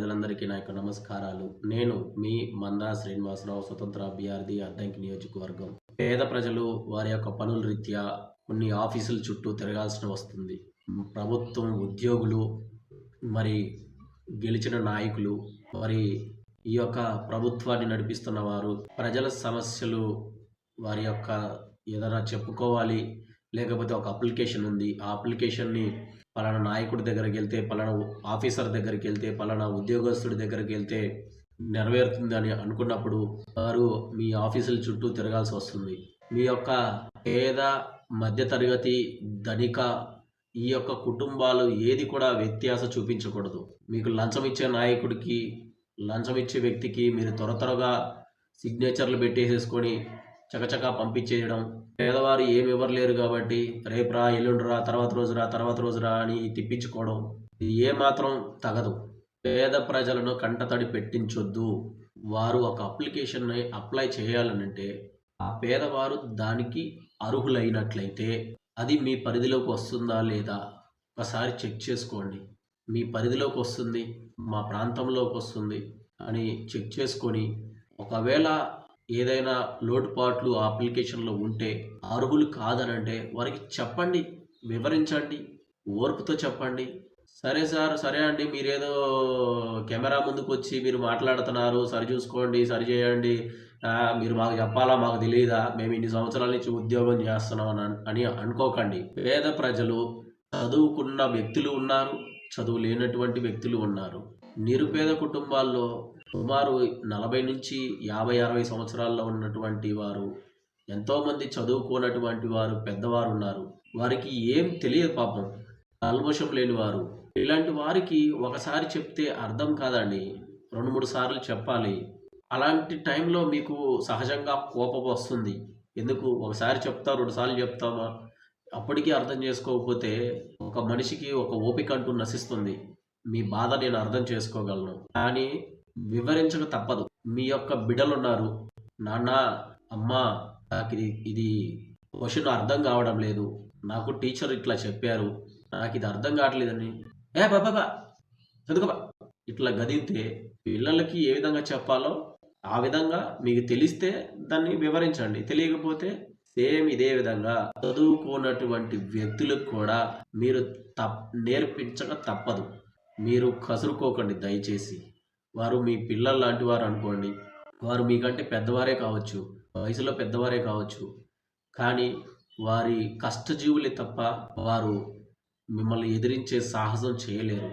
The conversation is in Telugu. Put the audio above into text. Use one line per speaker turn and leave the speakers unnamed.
ప్రజలందరికీ నా యొక్క నమస్కారాలు. నేను మీ మందా శ్రీనివాసరావు, స్వతంత్ర అభ్యర్థి, అద్దంకి నియోజకవర్గం. పేద ప్రజలు వారి యొక్క పనుల రీత్యా కొన్ని ఆఫీసుల చుట్టూ తిరగాల్సిన వస్తుంది. ప్రభుత్వం ఉద్యోగులు, మరి గెలిచిన నాయకులు, మరి ఈ యొక్క ప్రభుత్వాన్ని నడిపిస్తున్న వారు ప్రజల సమస్యలు వారి యొక్క ఏదైనా చెప్పుకోవాలి, లేకపోతే ఒక అప్లికేషన్ ఉంది, ఆ అప్లికేషన్ని పలానా నాయకుడి దగ్గరికి వెళ్తే, పలానా ఆఫీసర్ దగ్గరికి వెళ్తే, పలానా ఉద్యోగస్తుడి దగ్గరికి వెళ్తే నెరవేరుతుందని అనుకున్నప్పుడు వారు మీ ఆఫీసుల చుట్టూ తిరగాల్సి వస్తుంది. మీ యొక్క పేద, మధ్యతరగతి, ధనిక ఈ యొక్క కుటుంబాలు ఏది కూడా వ్యత్యాస చూపించకూడదు. మీకు లంచం ఇచ్చే నాయకుడికి, లంచం ఇచ్చే వ్యక్తికి మీరు త్వరగా సిగ్నేచర్లు పెట్టేసేసుకొని చకచకా పంపించేయడం, పేదవారు ఏమి ఇవ్వలేరు కాబట్టి రేపు రా, ఎల్లుండి రా, తర్వాత రోజు రా అని తిప్పించుకోవడం ఇది ఏమాత్రం తగదు. పేద ప్రజలను కంటతడి పెట్టించొద్దు. వారు ఒక అప్లికేషన్ని అప్లై చేయాలనంటే ఆ పేదవారు దానికి అర్హులైనట్లయితే అది మీ పరిధిలోకి వస్తుందా లేదా ఒకసారి చెక్ చేసుకోండి. మీ పరిధిలోకి వస్తుంది, మా ప్రాంతంలోకి వస్తుంది అని చెక్ చేసుకొని, ఒకవేళ ఏదైనా లోటుపాట్లు ఆ అప్లికేషన్లో ఉంటే అర్హులు కాదనంటే వారికి చెప్పండి, వివరించండి, ఓర్పుతో చెప్పండి. సరే సార్, సరే అండి, మీరేదో కెమెరా ముందుకు వచ్చి మీరు మాట్లాడుతున్నారు, సరి చూసుకోండి, సరి చేయండి, మీరు మాకు చెప్పాలా, మాకు తెలియదా, మేము ఇన్ని సంవత్సరాల నుంచి ఉద్యోగం చేస్తున్నాం అని అనుకోకండి. పేద ప్రజలు, చదువుకున్న వ్యక్తులు ఉన్నారు, చదువు లేనటువంటి వ్యక్తులు ఉన్నారు. నిరుపేద కుటుంబాల్లో సుమారు 40 నుంచి 50-60 సంవత్సరాల్లో ఉన్నటువంటి వారు, ఎంతోమంది చదువుకోనటువంటి వారు, పెద్దవారు ఉన్నారు. వారికి ఏం తెలియదు పాపం, కల్మషం లేని వారు. ఇలాంటి వారికి ఒకసారి చెప్తే అర్థం కాదండి, 2-3 సార్లు చెప్పాలి. అలాంటి టైంలో మీకు సహజంగా కోపం వస్తుంది. ఎందుకు ఒకసారి చెప్తా, 2 సార్లు చెప్తామా, అప్పటికీ అర్థం చేసుకోకపోతే ఒక మనిషికి ఒక ఓపిక అంటూ నశిస్తుంది. మీ బాధ నేను అర్థం చేసుకోగలను, కానీ వివరించక తప్పదు. మీ యొక్క బిడ్డలున్నారు, నాన్న, అమ్మ, నాకు ఇది క్వశ్చన్ అర్థం కావడం లేదు, నాకు టీచర్ ఇట్లా చెప్పారు, నాకు ఇది అర్థం కావట్లేదని బాబా చదువుకోబా ఇట్లా గదింతే పిల్లలకి ఏ విధంగా చెప్పాలో ఆ విధంగా మీకు తెలిస్తే దాన్ని వివరించండి. తెలియకపోతే సేమ్ ఇదే విధంగా చదువుకున్నటువంటి వ్యక్తులకు కూడా మీరు నేర్పించక తప్పదు. మీరు కసురుకోకండి దయచేసి. వారు మీ పిల్లలు లాంటి వారు అనుకోండి, వారు మీకంటే పెద్దవారే కావచ్చు, వయసులో పెద్దవారే కావచ్చు, కానీ వారి కష్టజీవులే తప్ప వారు మిమ్మల్ని ఎదిరించే సాహసం చేయలేరు.